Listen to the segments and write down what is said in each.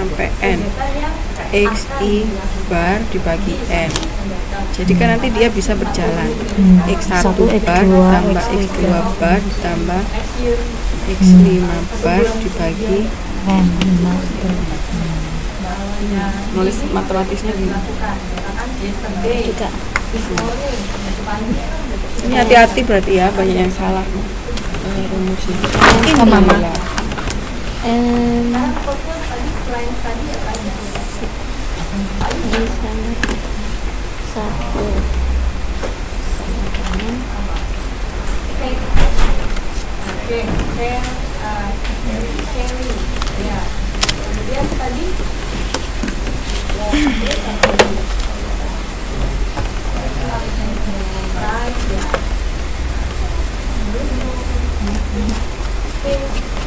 sampai N. X, I bar dibagi N. Jadi kan nanti dia bisa berjalan. X1 bar tambah X2 bar tambah X5 bar dibagi N. Nulis matematisnya gimana? Juga. Ini hati-hati berarti ya, banyak yang salah rumusnya. Ini mama. Di sana satu kemudian tadi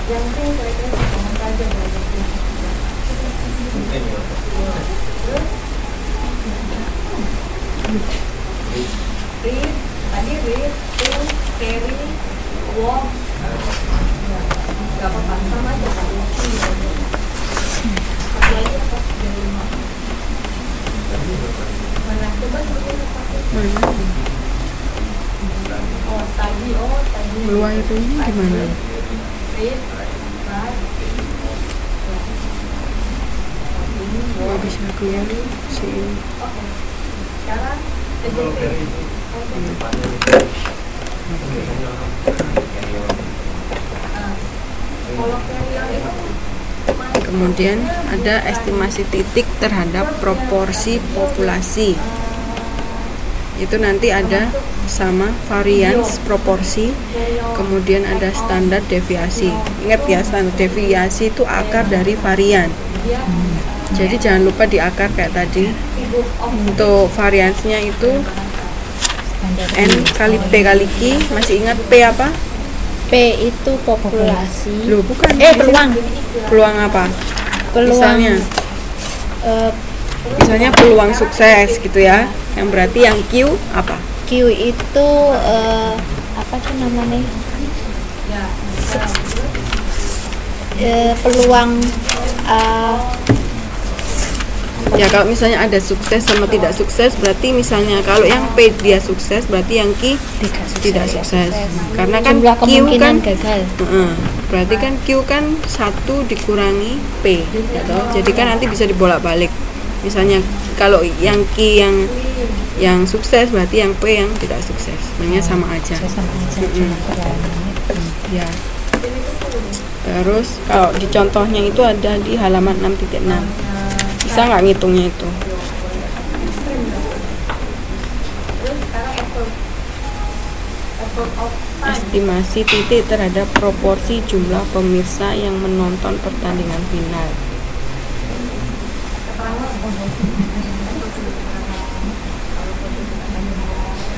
yang kira-kira ngomong saja read, tadi read, think, carry, walk, nggak apa-apa, sama aja satu lagi apa? Mana? Coba sebutkan apa? Tadi. Peluang itu ini gimana? Read, write. Oh, bisa keluar si ini. Oke. Sekarang kemudian ada estimasi titik terhadap proporsi populasi. Itu nanti ada sama varians proporsi, kemudian ada standar deviasi. Ingat ya, standar deviasi itu akar dari varian. Jadi jangan lupa di akar kayak tadi. Untuk variansnya itu N kali P kali Q. Masih ingat P apa? P itu populasi. Loh, bukan. Peluang. Peluang apa? Peluang. Misalnya peluang sukses gitu ya. Yang berarti yang Q apa? Q itu apa sih namanya? Peluang ya kalau misalnya ada sukses sama tidak sukses, berarti misalnya kalau yang P dia sukses, berarti yang Q tidak sukses. Karena kan Q kan gagal. Berarti kan Q kan 1 dikurangi P gitu. Jadi kan nanti bisa dibolak-balik. Misalnya kalau yang Q yang sukses, berarti yang P yang tidak sukses. Sebenarnya sama aja. Ya. Terus kalau di contohnya itu ada di halaman 6.6. Bisa nggak ngitungnya itu? Estimasi titik terhadap proporsi jumlah pemirsa yang menonton pertandingan final.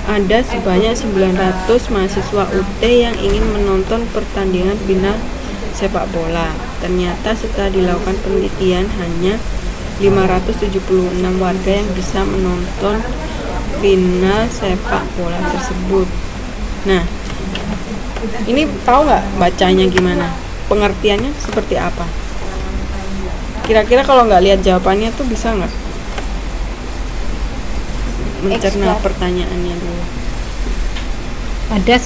Ada sebanyak 900 mahasiswa UT yang ingin menonton pertandingan final sepak bola. Ternyata setelah dilakukan penelitian hanya 576 warga yang bisa menonton final sepak bola tersebut. Nah, ini tahu nggak bacanya gimana? Pengertiannya seperti apa? Kira-kira kalau nggak lihat jawabannya tuh bisa nggak mencerna pertanyaannya dulu? Ada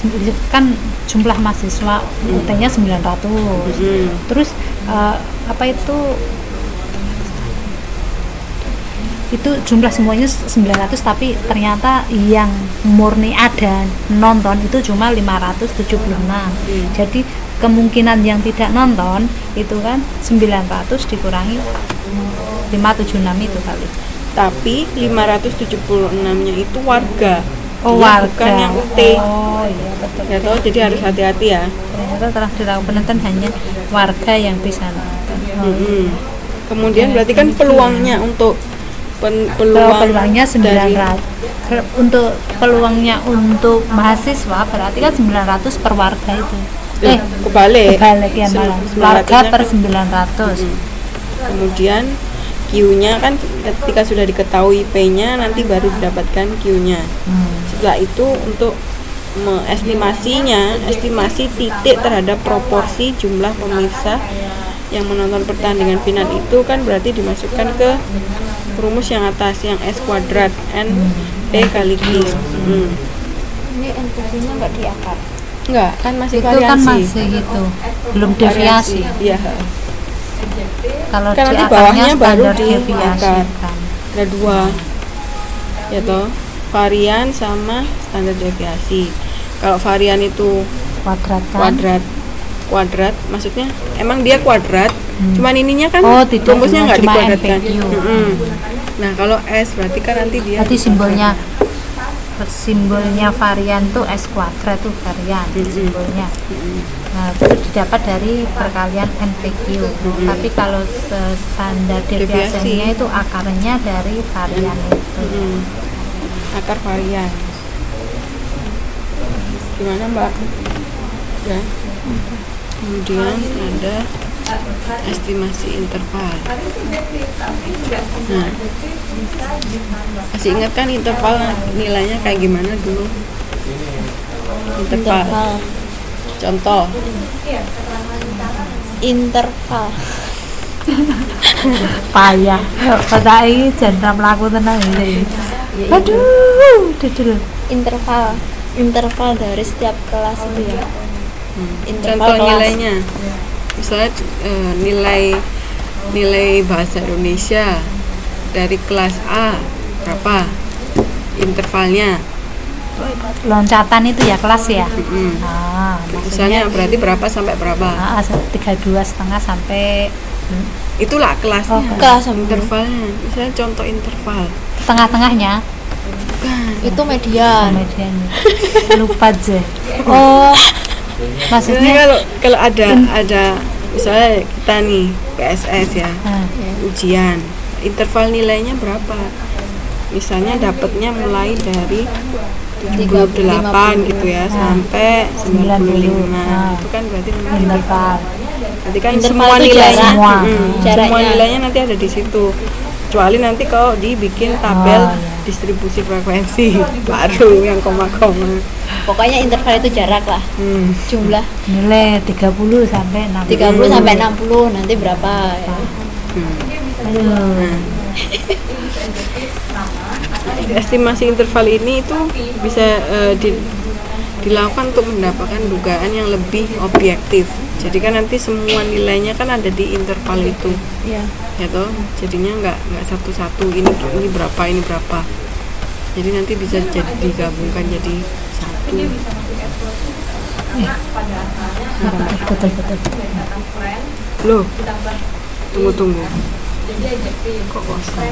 kan jumlah mahasiswa UT-nya 900. Terus apa itu jumlah semuanya 900, tapi ternyata yang murni ada nonton itu cuma 576. Jadi kemungkinan yang tidak nonton itu kan 900 dikurangi 576 itu kali. Tapi 576-nya itu warga. Warga. Bukan yang UT. Oh iya, betul. Ya toh, jadi harus hati-hati ya. Ternyata telah dilakukan penelitian hanya warga yang bisa nonton. Kemudian berarti kan peluangnya untuk peluangnya 900. Untuk peluangnya untuk mahasiswa berarti kan 900 per warga itu. Kebalik ya, malah. Warga per 900. Kemudian Q-nya kan ketika sudah diketahui P-nya nanti baru didapatkan Q-nya. Setelah itu untuk estimasi titik terhadap proporsi jumlah pemirsa yang menonton pertandingan final itu kan berarti dimasukkan ke rumus yang atas, yang S kuadrat N P kali Q. Ini NPQ-nya nggak di akar. Enggak, kan masih Itu variasi. kan masih itu belum deviasi. Iya. Kalau Kan di nanti akarnya bawahnya baru standar di deviasi akar. kan. Ada dua, ya toh, varian sama standar deviasi. Kalau varian itu Kuadrat kan. kuadrat maksudnya emang dia kuadrat, cuman ininya kan Oh, tidak, rumusnya nggak cuma dikuadratkan. NPQ. Nah kalau S berarti kan nanti dia Berarti simbolnya varian tuh S kuadrat tuh varian simbolnya. Nah, itu didapat dari perkalian NPQ. Tapi kalau standar deviasinya itu akarnya dari varian itu. akar varian. Gimana Mbak? Ya. Kemudian ada estimasi interval. Nah, masih ingat kan interval nilainya kayak gimana dulu? Interval. Contoh. Interval. Payah. Pada ini jangan melaku tenang ini. Aduh, dudul. Interval dari setiap kelas itu ya. Contoh nilainya. Misalnya nilai bahasa Indonesia dari kelas A berapa? Intervalnya. Loncatan itu ya kelas ya. Nah, Misalnya berarti berapa sampai berapa? 32,5 sampai Itulah kelasnya. Kelas Intervalnya. Misalnya contoh interval. tengah-tengahnya. itu median. Mediannya. Lupa aja. Oh, maksudnya Kalau ada misalnya kita nih PSS ya, ujian, interval nilainya berapa? Misalnya dapatnya mulai dari 78 gitu ya sampai 95. Itu kan berarti interval. nanti kan Interval semua itu nilainya jarak. semua Jaraknya. nilainya nanti ada di situ. Kecuali nanti kalau dibikin tabel distribusi frekuensi baru yang koma-koma. Pokoknya interval itu jarak lah. Jumlah Nilai 30 sampai 60. 30 sampai 60 nanti berapa ya. Estimasi interval ini itu bisa dilakukan untuk mendapatkan dugaan yang lebih objektif. Jadi kan nanti semua nilainya kan ada di interval itu, Iya. ya toh. Jadinya nggak satu-satu ini berapa. Jadi nanti bisa jadi digabungkan jadi satu. Betul. Loh, tunggu. Kok kosong?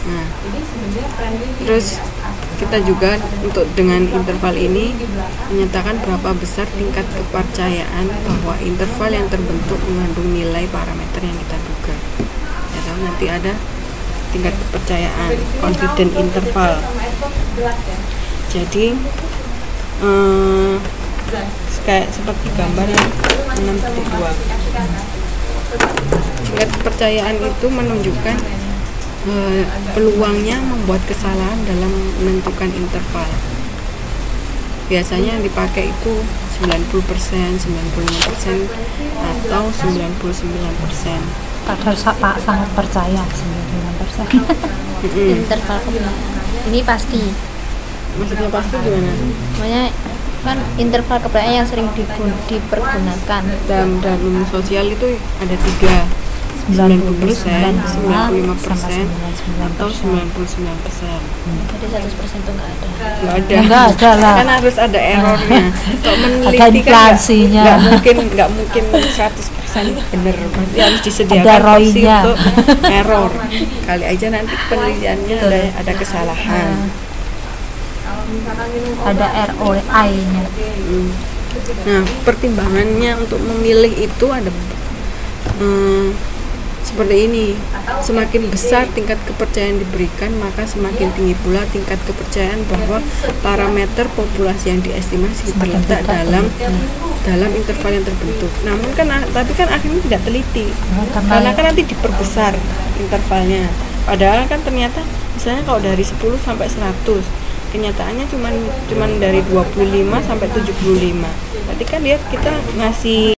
Nah, terus kita juga untuk dengan interval ini menyatakan berapa besar tingkat kepercayaan bahwa interval yang terbentuk mengandung nilai parameter yang kita duga. Ya tahu nanti ada tingkat kepercayaan confidence interval. Jadi kayak seperti gambar yang 6.2. Tingkat kepercayaan itu menunjukkan peluangnya membuat kesalahan dalam menentukan interval. Biasanya yang dipakai itu 90%, 95% atau 99%. Padahal Pak sangat percaya 99%. Interval kepercayaan. Ini pasti. Maksudnya pasti gimana? Makanya kan interval kepercayaan yang sering dipergunakan. Dalam ilmu sosial itu ada 3, 90%, 95% atau 99%. Jadi 100% itu nggak ada. Nggak ada lah. Kan harus ada errornya. Kalau Ada meneliti kan inflasinya. nggak mungkin 100% benar. Berarti harus Ada disediakan opsi ROI-nya. untuk error. Kali aja nanti penelitiannya ada kesalahan. Ada ROI-nya. Nah, pertimbangannya untuk memilih itu ada seperti ini. Semakin besar tingkat kepercayaan diberikan, maka semakin tinggi pula tingkat kepercayaan bahwa parameter populasi yang diestimasi terletak dalam interval yang terbentuk. Namun kan tapi kan akhirnya tidak teliti. Karena kan nanti diperbesar intervalnya. Padahal kan ternyata misalnya kalau dari 10 sampai 100 kenyataannya cuman dari 25 sampai 75. Berarti kan dia kita ngasih